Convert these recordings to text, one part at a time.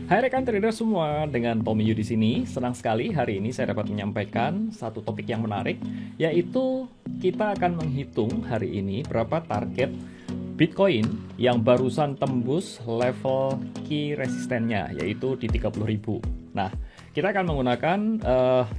Hai rekan trader semua, dengan Tommy Yu di sini. Senang sekali hari ini saya dapat menyampaikan satu topik yang menarik, yaitu kita akan menghitung hari ini berapa target Bitcoin yang barusan tembus level key resistennya, yaitu di 30.000. Nah, kita akan menggunakan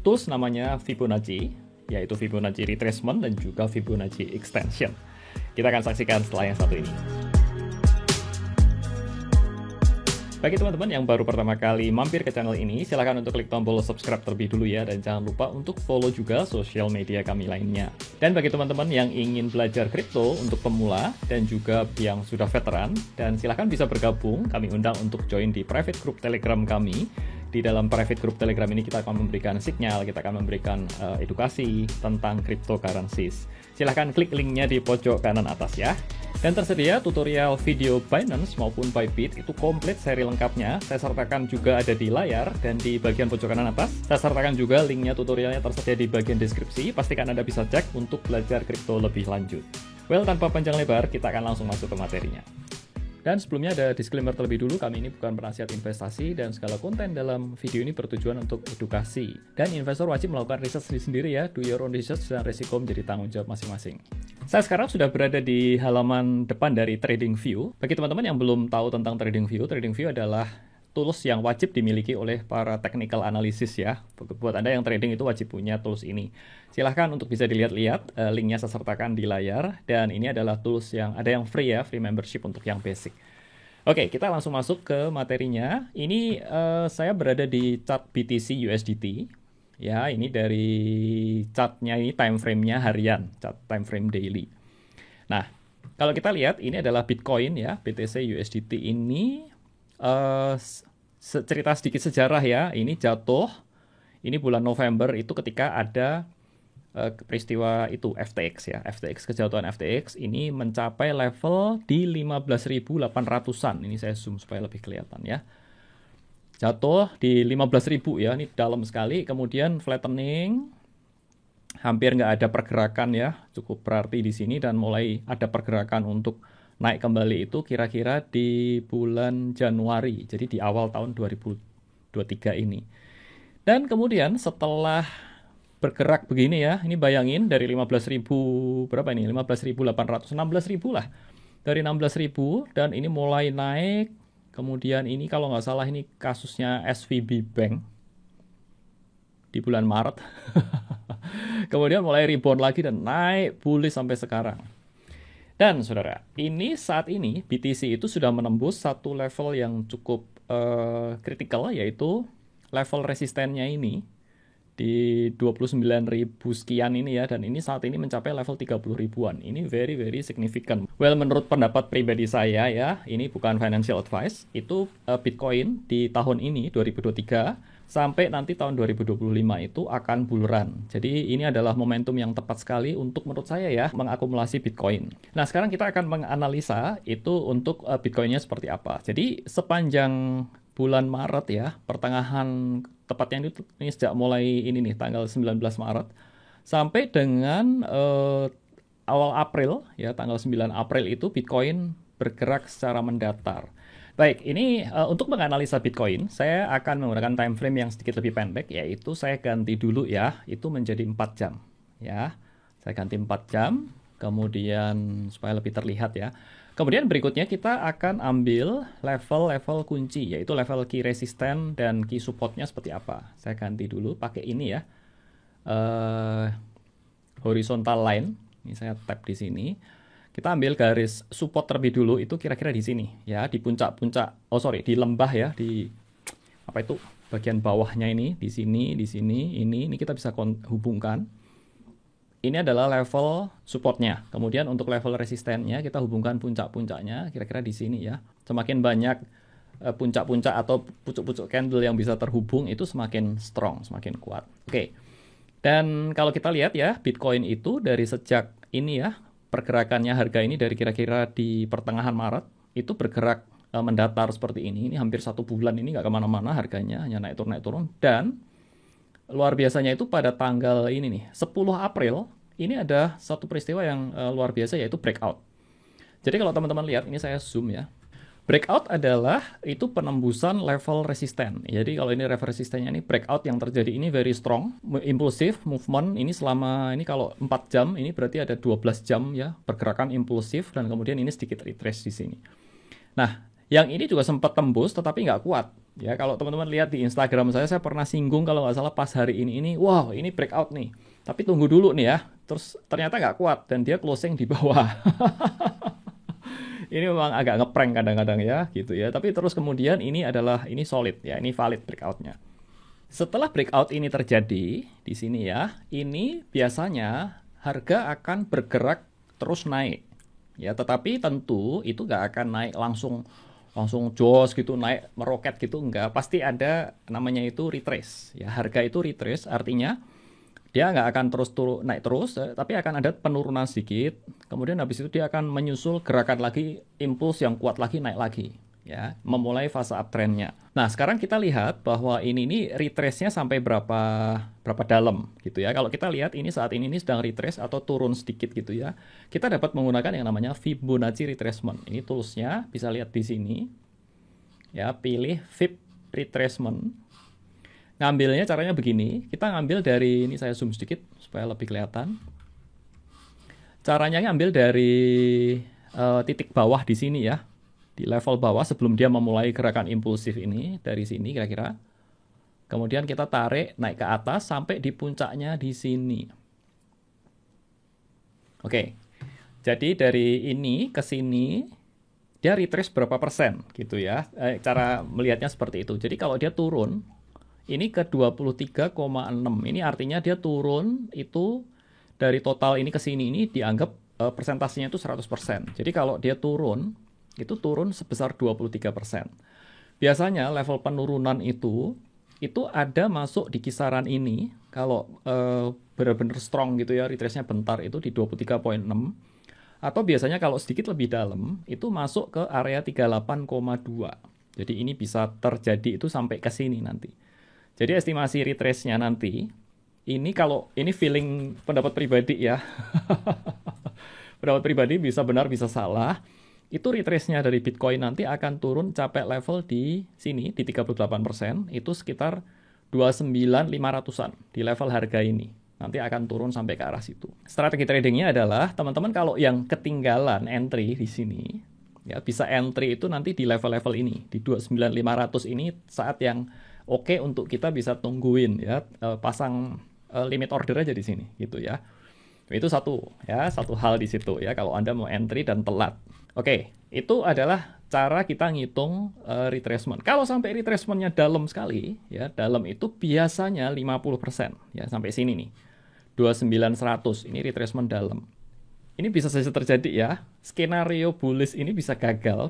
tools namanya Fibonacci, yaitu Fibonacci Retracement dan juga Fibonacci Extension. Kita akan saksikan setelah yang satu ini. Bagi teman-teman yang baru pertama kali mampir ke channel ini, silahkan untuk klik tombol subscribe terlebih dulu ya, dan jangan lupa untuk follow juga sosial media kami lainnya. Dan bagi teman-teman yang ingin belajar kripto untuk pemula dan juga yang sudah veteran, dan silahkan bisa bergabung, kami undang untuk join di private group Telegram kami. Di dalam private group Telegram ini kita akan memberikan sinyal, kita akan memberikan edukasi tentang cryptocurrencies. Silahkan klik linknya di pojok kanan atas ya. Dan tersedia tutorial video Binance maupun Bybit, itu komplit seri lengkapnya. Saya sertakan juga ada di layar dan di bagian pojok kanan atas. Saya sertakan juga linknya, tutorialnya tersedia di bagian deskripsi. Pastikan Anda bisa cek untuk belajar kripto lebih lanjut. Well, tanpa panjang lebar, kita akan langsung masuk ke materinya. Dan sebelumnya ada disclaimer terlebih dulu, kami ini bukan penasihat investasi dan segala konten dalam video ini bertujuan untuk edukasi. Dan investor wajib melakukan riset sendiri ya, do your own research dan resiko menjadi tanggung jawab masing-masing. Saya sekarang sudah berada di halaman depan dari TradingView. Bagi teman-teman yang belum tahu tentang TradingView adalah tools yang wajib dimiliki oleh para technical analysis ya. Buat Anda yang trading itu wajib punya tools ini. Silahkan untuk bisa dilihat-lihat, linknya saya sertakan di layar. Dan ini adalah tools yang ada yang free ya, free membership untuk yang basic. Oke, kita langsung masuk ke materinya. Ini saya berada di chart BTC USDT. Ya, ini dari chartnya, ini time frame-nya harian, chart time frame daily. Nah, kalau kita lihat ini adalah Bitcoin ya, BTC USDT ini cerita sedikit sejarah ya. Ini jatuh, ini bulan November itu ketika ada peristiwa itu FTX ya, kejatuhan FTX ini mencapai level di 15.800-an. Ini saya zoom supaya lebih kelihatan ya. Jatuh di 15.000 ya, ini dalam sekali, kemudian flattening, hampir nggak ada pergerakan ya, cukup berarti di sini, dan mulai ada pergerakan untuk naik kembali itu kira-kira di bulan Januari, jadi di awal tahun 2023 ini. Dan kemudian setelah bergerak begini ya, ini bayangin dari 15.000, berapa ini, 15.800, 16.000 lah, dari 16.000, dan ini mulai naik. Kemudian ini kalau nggak salah ini kasusnya SVB Bank di bulan Maret. Kemudian mulai rebound lagi dan naik bullish sampai sekarang. Dan saudara, ini saat ini BTC itu sudah menembus satu level yang cukup kritikal, yaitu level resistennya ini di 29.000 sekian ini ya, dan ini saat ini mencapai level 30.000-an. Ini very significant. Well, menurut pendapat pribadi saya ya, ini bukan financial advice, itu Bitcoin di tahun ini 2023 sampai nanti tahun 2025 itu akan bull run. Jadi ini adalah momentum yang tepat sekali untuk menurut saya ya, mengakumulasi Bitcoin. Nah, sekarang kita akan menganalisa itu untuk Bitcoinnya seperti apa. Jadi sepanjang bulan Maret ya, pertengahan tepatnya ini sejak mulai ini nih tanggal 19 Maret sampai dengan awal April ya, tanggal 9 April itu Bitcoin bergerak secara mendatar. Baik, ini untuk menganalisa Bitcoin saya akan menggunakan time frame yang sedikit lebih pendek, yaitu saya ganti dulu ya, itu menjadi 4 jam ya. Saya ganti 4 jam, kemudian supaya lebih terlihat ya. Kemudian berikutnya kita akan ambil level-level kunci, yaitu level key resisten dan key supportnya seperti apa. Saya ganti dulu pakai ini ya, horizontal line. Ini saya tap di sini. Kita ambil garis support terlebih dulu, itu kira-kira di sini ya, di puncak-puncak. Di lembah ya, di apa itu bagian bawahnya ini, di sini, ini kita bisa hubungkan. Ini adalah level supportnya. Kemudian untuk level resistennya kita hubungkan puncak-puncaknya kira-kira di sini ya. Semakin banyak puncak-puncak atau pucuk-pucuk candle yang bisa terhubung itu semakin strong, semakin kuat. Oke. Dan kalau kita lihat ya, Bitcoin itu dari sejak ini ya, pergerakannya harga ini dari kira-kira di pertengahan Maret itu bergerak mendatar seperti ini. Ini hampir 1 bulan ini nggak kemana-mana harganya, hanya naik turun. Dan luar biasanya itu pada tanggal ini nih, 10 April, ini ada satu peristiwa yang luar biasa, yaitu breakout. Jadi kalau teman-teman lihat, ini saya zoom ya. Breakout adalah itu penembusan level resisten. Jadi kalau ini level resistennya ini breakout yang terjadi ini very strong, impulsif movement ini selama ini kalau 4 jam ini berarti ada 12 jam ya pergerakan impulsif dan kemudian ini sedikit retrace di sini. Nah, yang ini juga sempat tembus tetapi nggak kuat. Ya, kalau teman-teman lihat di Instagram saya pernah singgung kalau nggak salah pas hari ini, wow ini breakout nih. Tapi tunggu dulu nih ya. Terus ternyata nggak kuat dan dia closing di bawah. Ini memang agak ngeprank kadang-kadang ya, gitu ya. Tapi terus kemudian ini solid ya, ini valid breakoutnya. Setelah breakout ini terjadi di sini ya, ini biasanya harga akan bergerak terus naik. Ya, tetapi tentu itu nggak akan naik langsung jos gitu, naik meroket gitu, enggak. Pasti ada namanya itu retrace. Ya, harga itu retrace artinya dia nggak akan terus naik terus, tapi akan ada penurunan sedikit. Kemudian habis itu dia akan menyusul gerakan lagi, impuls yang kuat lagi, naik lagi. Ya, memulai fase uptrendnya. Nah, sekarang kita lihat bahwa ini retrace-nya sampai berapa dalam gitu ya. Kalau kita lihat ini saat ini sedang retrace atau turun sedikit gitu ya. Kita dapat menggunakan yang namanya Fibonacci retracement. Ini toolsnya, bisa lihat di sini. Ya, pilih Fib retracement. Ngambilnya caranya begini, kita ngambil dari, ini saya zoom sedikit supaya lebih kelihatan. Caranya ngambil dari titik bawah di sini ya, di level bawah sebelum dia memulai gerakan impulsif ini, dari sini kira-kira. Kemudian kita tarik naik ke atas sampai di puncaknya di sini. Oke, jadi dari ini ke sini, dia retrace berapa persen gitu ya. Cara melihatnya seperti itu. Jadi kalau dia turun, ini ke 23,6. Ini artinya dia turun itu dari total ini ke sini ini dianggap persentasenya itu 100%. Jadi kalau dia turun, itu turun sebesar 23%. Biasanya level penurunan itu ada masuk di kisaran ini. Kalau benar-benar strong gitu ya, retrace-nya bentar itu di 23,6. Atau biasanya kalau sedikit lebih dalam, itu masuk ke area 38,2. Jadi ini bisa terjadi itu sampai ke sini nanti. Jadi estimasi retrace-nya nanti, ini kalau ini feeling pendapat pribadi ya, pendapat pribadi bisa benar bisa salah, itu retrace-nya dari Bitcoin nanti akan turun sampai level di sini, di 38%, itu sekitar 29.500-an di level harga ini. Nanti akan turun sampai ke arah situ. Strategi tradingnya adalah, teman-teman kalau yang ketinggalan entry di sini, ya bisa entry itu nanti di level-level ini, di 29.500 ini saat yang oke untuk kita bisa tungguin ya, pasang limit order aja di sini gitu ya. Itu satu hal di situ ya kalau Anda mau entry dan telat. Oke, itu adalah cara kita ngitung retracement. Kalau sampai retracementnya dalam sekali ya, dalam itu biasanya 50% ya sampai sini nih. 29.100 ini retracement dalam. Ini bisa saja terjadi ya. Skenario bullish ini bisa gagal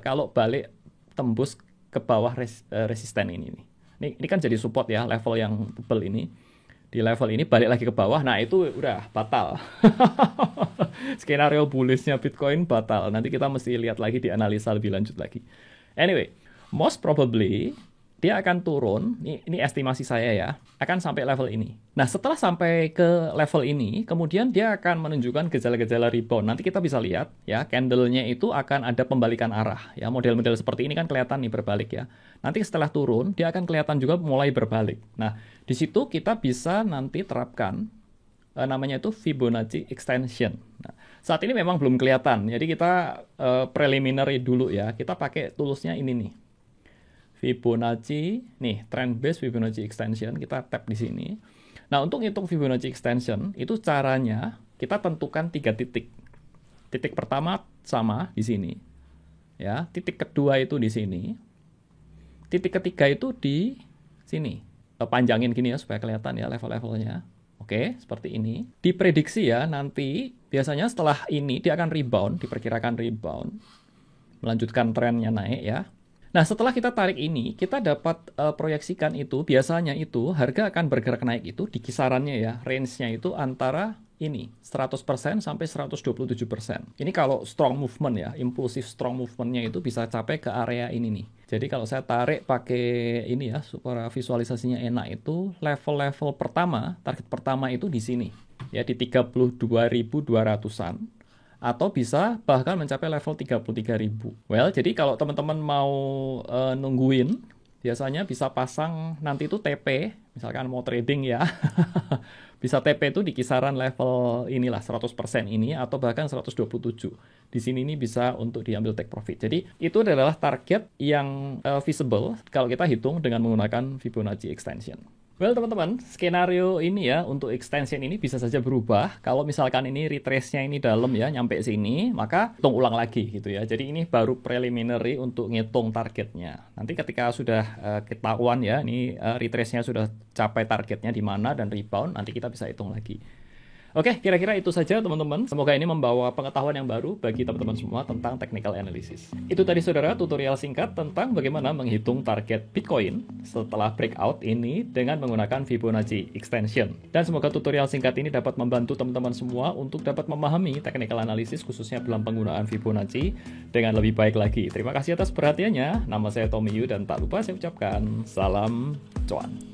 kalau balik tembus ke bawah resisten ini nih. Ini kan jadi support ya, level yang tebal ini. Di level ini balik lagi ke bawah, nah itu udah batal. Skenario bullish-nya Bitcoin batal. Nanti kita mesti lihat lagi di analisa lebih lanjut lagi. Anyway, most probably dia akan turun, ini estimasi saya ya, akan sampai level ini. Nah, setelah sampai ke level ini, kemudian dia akan menunjukkan gejala-gejala rebound. Nanti kita bisa lihat ya, candle-nya itu akan ada pembalikan arah. Ya, model-model seperti ini kan kelihatan nih berbalik ya. Nanti setelah turun, dia akan kelihatan juga mulai berbalik. Nah, di situ kita bisa nanti terapkan namanya itu Fibonacci extension. Nah, saat ini memang belum kelihatan, jadi kita preliminary dulu ya. Kita pakai toolsnya ini nih. Fibonacci, nih trend base Fibonacci extension, kita tap di sini. Nah, untuk ngitung Fibonacci extension, itu caranya kita tentukan 3 titik. Titik pertama sama di sini. Ya, titik kedua itu di sini. Titik ketiga itu di sini. Panjangin gini ya supaya kelihatan ya level-levelnya. Oke, seperti ini. Diprediksi ya nanti biasanya setelah ini dia akan rebound, diperkirakan rebound. Melanjutkan trennya naik ya. Nah, setelah kita tarik ini, kita dapat proyeksikan itu, biasanya itu harga akan bergerak naik itu di kisarannya ya, range-nya itu antara ini, 100% sampai 127%. Ini kalau strong movement ya, impulsif strong movement-nya itu bisa capai ke area ini nih. Jadi kalau saya tarik pakai ini ya, supaya visualisasinya enak itu, level-level pertama, target pertama itu di sini. Ya, di 32.200-an. atau bisa bahkan mencapai level 33.000. Well, jadi kalau teman-teman mau nungguin, biasanya bisa pasang nanti itu TP, misalkan mau trading ya. Bisa TP itu di kisaran level inilah 100% ini atau bahkan 127. Di sini ini bisa untuk diambil take profit. Jadi itu adalah target yang visible kalau kita hitung dengan menggunakan Fibonacci extension. Well teman-teman, skenario ini ya untuk extension ini bisa saja berubah. Kalau misalkan ini retrace-nya ini dalam ya, nyampe sini, maka hitung ulang lagi gitu ya. Jadi ini baru preliminary untuk ngitung targetnya. Nanti ketika sudah ketahuan ya, ini retrace-nya sudah capai targetnya di mana dan rebound, nanti kita bisa hitung lagi. Oke, kira-kira itu saja teman-teman. Semoga ini membawa pengetahuan yang baru bagi teman-teman semua tentang technical analysis. Itu tadi saudara tutorial singkat tentang bagaimana menghitung target Bitcoin setelah breakout ini dengan menggunakan Fibonacci extension. Dan semoga tutorial singkat ini dapat membantu teman-teman semua untuk dapat memahami technical analysis khususnya dalam penggunaan Fibonacci dengan lebih baik lagi. Terima kasih atas perhatiannya. Nama saya Tommy Yu dan tak lupa saya ucapkan salam cuan.